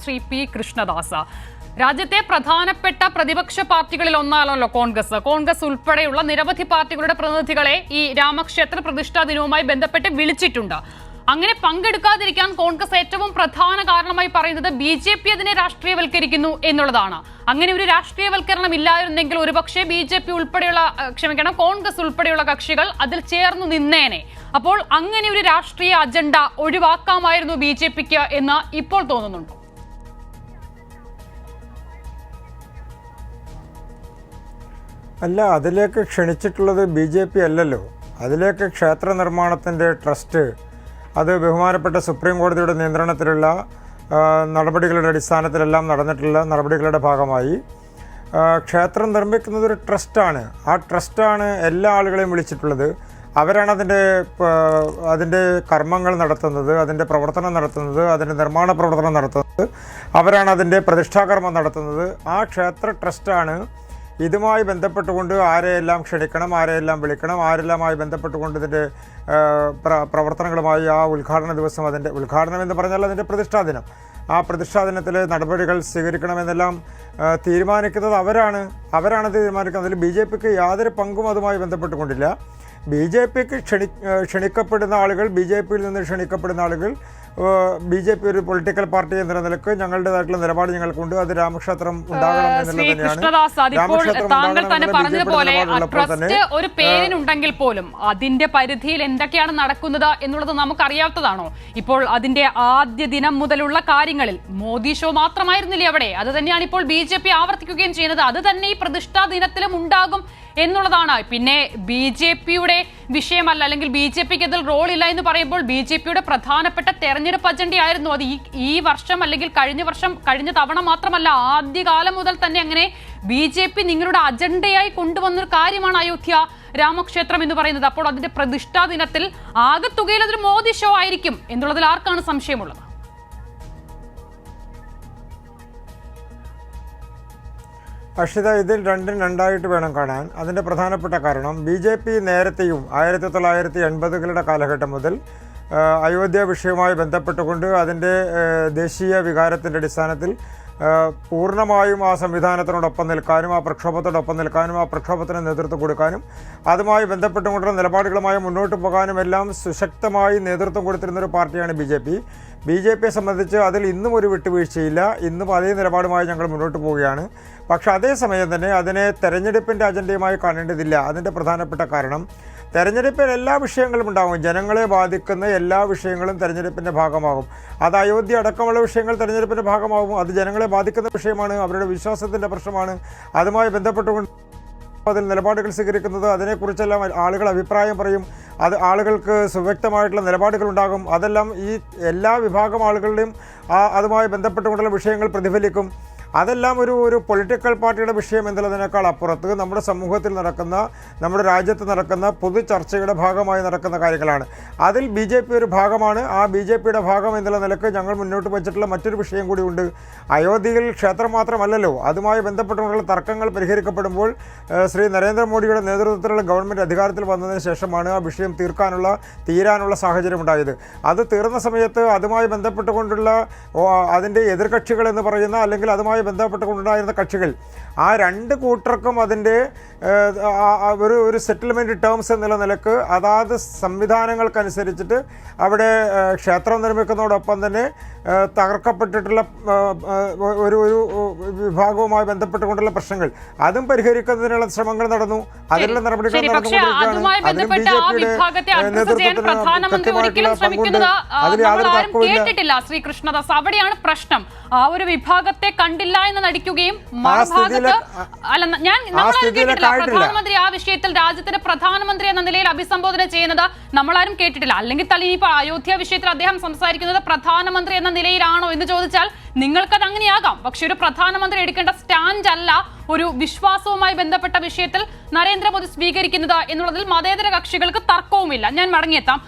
Shri P Krishnadas, രാജ്യത്തെ പ്രധാനപ്പെട്ട പ്രതിപക്ഷ പാർട്ടികളിൽ ഒന്നാണല്ലോ കോൺഗ്രസ് ഉൾപ്പെടെയുള്ള നിരവധി പാർട്ടികളുടെ പ്രതിനിധികളെ ഈ രാമക്ഷേത്ര പ്രതിഷ്ഠാ ദിനവുമായി ബന്ധപ്പെട്ട് വിളിച്ചിട്ടുണ്ട്. അങ്ങനെ പങ്കെടുക്കാതിരിക്കാൻ കോൺഗ്രസ് ഏറ്റവും പ്രധാന കാരണമായി പറയുന്നത് BJP അതിനെ രാഷ്ട്രീയവൽക്കരിക്കുന്നു എന്നുള്ളതാണ്. അങ്ങനെ ഒരു രാഷ്ട്രീയവൽക്കരണം ഇല്ലായിരുന്നെങ്കിൽ ഒരുപക്ഷെ കോൺഗ്രസ് ഉൾപ്പെടെയുള്ള കക്ഷികൾ അതിൽ ചേർന്നു നിന്നേനെ. അപ്പോൾ അങ്ങനെ ഒരു രാഷ്ട്രീയ അജണ്ട ഒഴിവാക്കാമായിരുന്നു BJPക്ക് എന്ന് ഇപ്പോൾ തോന്നുന്നുണ്ടോ? അല്ല, അതിലേക്ക് ക്ഷണിച്ചിട്ടുള്ളത് BJP അല്ലല്ലോ. അതിലേക്ക് ക്ഷേത്ര നിർമ്മാണത്തിൻ്റെ ട്രസ്റ്റ്, അത് ബഹുമാനപ്പെട്ട സുപ്രീം കോടതിയുടെ നിയന്ത്രണത്തിലുള്ള നടപടികളുടെ അടിസ്ഥാനത്തിലെല്ലാം നടന്നിട്ടുള്ള നടപടികളുടെ ഭാഗമായി ക്ഷേത്രം നിർമ്മിക്കുന്നത് ഒരു ട്രസ്റ്റാണ്. ആ ട്രസ്റ്റാണ് എല്ലാ ആളുകളെയും വിളിച്ചിട്ടുള്ളത്. അവരാണ് അതിൻ്റെ കർമ്മങ്ങൾ നടത്തുന്നത്, അതിൻ്റെ പ്രവർത്തനം നടത്തുന്നത്, അതിൻ്റെ നിർമ്മാണ പ്രവർത്തനം നടത്തുന്നത്, അവരാണ് അതിൻ്റെ പ്രതിഷ്ഠാകർമ്മം നടത്തുന്നത്. ആ ക്ഷേത്ര ട്രസ്റ്റാണ് ഇതുമായി ബന്ധപ്പെട്ടുകൊണ്ട് ആരെയെല്ലാം ക്ഷണിക്കണം, ആരെയെല്ലാം വിളിക്കണം, ആരെല്ലാമായി ബന്ധപ്പെട്ടുകൊണ്ട് ഇതിൻ്റെ പ്രവർത്തനങ്ങളുമായി ആ ഉദ്ഘാടന ദിവസം, അതിൻ്റെ ഉദ്ഘാടനം എന്ന് പറഞ്ഞാൽ അതിൻ്റെ പ്രതിഷ്ഠാദിനം, ആ പ്രതിഷ്ഠാദിനത്തിൽ നടപടികൾ സ്വീകരിക്കണമെന്നെല്ലാം തീരുമാനിക്കുന്നത് അവരാണ് തീരുമാനിക്കുന്നത്. അതിൽ BJPക്ക് യാതൊരു പങ്കും അതുമായി ബന്ധപ്പെട്ടുകൊണ്ടില്ല. BJPക്ക് ക്ഷണിക്കപ്പെടുന്ന ആളുകൾ, BJPയിൽ നിന്ന് ക്ഷണിക്കപ്പെടുന്ന ആളുകൾ, BJP ഒരു പൊളിറ്റിക്കൽ പാർട്ടി എന്ന നിലക്ക് ഞങ്ങളുടേതായിട്ടുള്ള നിലപാട് ഞങ്ങൾക്കുണ്ട്. അത് രാമക്ഷേത്രം ഉണ്ടാകണം എന്നുള്ളത് തന്നെയാണ്. ഒരു പേരിനുണ്ടെങ്കിൽ പോലും അതിന്റെ പരിധിയിൽ എന്തൊക്കെയാണ് നടക്കുന്നത് എന്നുള്ളത് നമുക്കറിയാത്തതാണോ? ഇപ്പോൾ അതിന്റെ ആദ്യ ദിനം മുതലുള്ള കാര്യങ്ങളിൽ മോദി ഷോ മാത്രമായിരുന്നില്ലേ അവിടെ? അത് തന്നെയാണ് ഇപ്പോൾ BJP ആവർത്തിക്കുകയും ചെയ്യുന്നത്. അത് തന്നെ ഈ പ്രതിഷ്ഠാ ദിനത്തിലും ഉണ്ടാകും എന്നുള്ളതാണ്. പിന്നെ BJPയുടെ വിഷയമല്ല, അല്ലെങ്കിൽ BJPക്ക് അതിൽ റോൾ ഇല്ല എന്ന് പറയുമ്പോൾ BJPയുടെ പ്രധാനപ്പെട്ട തെരഞ്ഞെടുപ്പ് അജണ്ടയായിരുന്നു അത്. ഈ വർഷം അല്ലെങ്കിൽ കഴിഞ്ഞ തവണ മാത്രമല്ല, ആദ്യകാലം മുതൽ തന്നെ അങ്ങനെ BJP നിങ്ങളുടെ അജണ്ടയായി കൊണ്ടുവന്നൊരു കാര്യമാണ് അയോധ്യ രാമക്ഷേത്രം എന്ന് പറയുന്നത്. അപ്പോൾ അതിന്റെ പ്രതിഷ്ഠാ ദിനത്തിൽ ആകെത്തുകയിൽ അതൊരു മോദി ഷോ ആയിരിക്കും എന്നുള്ളതിൽ ആർക്കാണ് സംശയമുള്ളത്? അക്ഷിത, ഇതിൽ രണ്ടായിട്ട് വേണം കാണാൻ. അതിൻ്റെ പ്രധാനപ്പെട്ട കാരണം BJP നേരത്തെയും 1980കളുടെ കാലഘട്ടം മുതൽ അയോധ്യ വിഷയവുമായി ബന്ധപ്പെട്ടുകൊണ്ട് അതിൻ്റെ ദേശീയ വികാരത്തിൻ്റെ അടിസ്ഥാനത്തിൽ പൂർണ്ണമായും ആ സംവിധാനത്തിനോടൊപ്പം നിൽക്കാനും, ആ പ്രക്ഷോഭത്തോടൊപ്പം നിൽക്കാനും, ആ പ്രക്ഷോഭത്തിന് നേതൃത്വം കൊടുക്കാനും, അതുമായി ബന്ധപ്പെട്ടുകൊണ്ടുള്ള നിലപാടുകളുമായി മുന്നോട്ട് പോകാനും എല്ലാം സുശക്തമായി നേതൃത്വം കൊടുത്തിരുന്നൊരു പാർട്ടിയാണ് BJP. BJPയെ സംബന്ധിച്ച് അതിൽ ഇന്നും ഒരു വിട്ടുവീഴ്ചയില്ല. ഇന്നും അതേ നിലപാടുമായി ഞങ്ങൾ മുന്നോട്ട് പോവുകയാണ്. പക്ഷേ അതേസമയം തന്നെ അതിനെ തെരഞ്ഞെടുപ്പിൻ്റെ അജണ്ടയുമായി കാണേണ്ടതില്ല. അതിൻ്റെ പ്രധാനപ്പെട്ട കാരണം, തെരഞ്ഞെടുപ്പിൽ എല്ലാ വിഷയങ്ങളും ഉണ്ടാകും. ജനങ്ങളെ ബാധിക്കുന്ന എല്ലാ വിഷയങ്ങളും തെരഞ്ഞെടുപ്പിൻ്റെ ഭാഗമാകും. അത് അയോധ്യ അടക്കമുള്ള വിഷയങ്ങൾ തെരഞ്ഞെടുപ്പിൻ്റെ ഭാഗമാകും. അത് ജനങ്ങളെ ബാധിക്കുന്ന വിഷയമാണ്, അവരുടെ വിശ്വാസത്തിൻ്റെ പ്രശ്നമാണ്. അതുമായി ബന്ധപ്പെട്ടുകൊണ്ട് അതിൽ നിലപാടുകൾ സ്വീകരിക്കുന്നത്, അതിനെക്കുറിച്ചെല്ലാം ആളുകൾ അഭിപ്രായം പറയും. അത് ആളുകൾക്ക് സുവ്യക്തമായിട്ടുള്ള നിലപാടുകളുണ്ടാകും. അതെല്ലാം ഈ എല്ലാ വിഭാഗം ആളുകളുടെയും അതുമായി ബന്ധപ്പെട്ടുകൊണ്ടുള്ള വിഷയങ്ങൾ പ്രതിഫലിക്കും. അതെല്ലാം ഒരു പൊളിറ്റിക്കൽ പാർട്ടിയുടെ വിഷയം എന്നുള്ളതിനേക്കാൾ അപ്പുറത്ത് നമ്മുടെ സമൂഹത്തിൽ നടക്കുന്ന, നമ്മുടെ രാജ്യത്ത് നടക്കുന്ന പൊതു ചർച്ചയുടെ ഭാഗമായി നടക്കുന്ന കാര്യങ്ങളാണ്. അതിൽ BJP ഒരു ഭാഗമാണ്. ആ BJPയുടെ ഭാഗം എന്നുള്ള നിലക്ക് ഞങ്ങൾ മുന്നോട്ട് വച്ചിട്ടുള്ള മറ്റൊരു വിഷയം കൂടിയുണ്ട്. അയോധ്യയിൽ ക്ഷേത്രം മാത്രമല്ലല്ലോ, അതുമായി ബന്ധപ്പെട്ടുകൊണ്ടുള്ള തർക്കങ്ങൾ പരിഹരിക്കപ്പെടുമ്പോൾ ശ്രീ നരേന്ദ്രമോദിയുടെ നേതൃത്വത്തിലുള്ള ഗവൺമെൻറ് അധികാരത്തിൽ വന്നതിന് ശേഷമാണ് ആ വിഷയം തീരാനുള്ള സാഹചര്യം ഉണ്ടായത്. അത് തീർന്ന സമയത്ത് അതുമായി ബന്ധപ്പെട്ടുകൊണ്ടുള്ള അതിൻ്റെ എതിർകക്ഷികൾ എന്ന് പറയുന്ന, അല്ലെങ്കിൽ അതുമായി ബന്ധപ്പെട്ടുകൊണ്ടുണ്ടായിരുന്ന കക്ഷികൾ, ആ രണ്ട് കൂട്ടർക്കും അതിൻ്റെ ഒരു സെറ്റിൽമെൻറ്റ് ടേംസ് എന്നുള്ള നിലക്ക് അതാത് സംവിധാനങ്ങൾക്കനുസരിച്ചിട്ട് അവിടെ ക്ഷേത്രം നിർമ്മിക്കുന്നതോടൊപ്പം തന്നെ തകർക്കപ്പെട്ടിട്ടുള്ള ഒരു വിഭാഗവുമായി ബന്ധപ്പെട്ടുകൊണ്ടുള്ള പ്രശ്നങ്ങൾ അതും പരിഹരിക്കുന്നതിനുള്ള ശ്രമങ്ങൾ നടന്നു. അതിനുള്ള നടപടികൾ നടന്നുകൊണ്ടിരിക്കുകയാണ്. അതിലും BJPയുടെ നേതൃത്വത്തിന് കൃത്യമായിട്ടുള്ള പങ്കുണ്ട്. ശ്രീ കൃഷ്ണദാസ്, അവിടെയാണ് പ്രശ്നം. ആ ഒരു വിഭാഗത്തെ കണ്ടില്ല എന്ന് നടിക്കുകയും പ്രധാനമന്ത്രി ആ വിഷയത്തിൽ രാജ്യത്തിന്റെ പ്രധാനമന്ത്രി എന്ന നിലയിൽ അഭിസംബോധന ചെയ്യുന്നത് നമ്മളാരും കേട്ടിട്ടില്ല. അല്ലെങ്കിൽ ഇനിയിപ്പോൾ അയോധ്യ വിഷയത്തിൽ അദ്ദേഹം സംസാരിക്കുന്നത് പ്രധാനമന്ത്രി എന്ന നിലയിലാണോ എന്ന് ചോദിച്ചാൽ നിങ്ങൾക്കത് അങ്ങനെയാകാം. പക്ഷെ ഒരു പ്രധാനമന്ത്രി എടുക്കേണ്ട സ്റ്റാൻഡ് അല്ല ഒരു വിശ്വാസവുമായി ബന്ധപ്പെട്ട വിഷയത്തിൽ നരേന്ദ്രമോദി സ്വീകരിക്കുന്നത് എന്നുള്ളതിൽ മതേതര കക്ഷികൾക്ക് തർക്കവുമില്ല. ഞാൻ മടങ്ങിയെത്താം.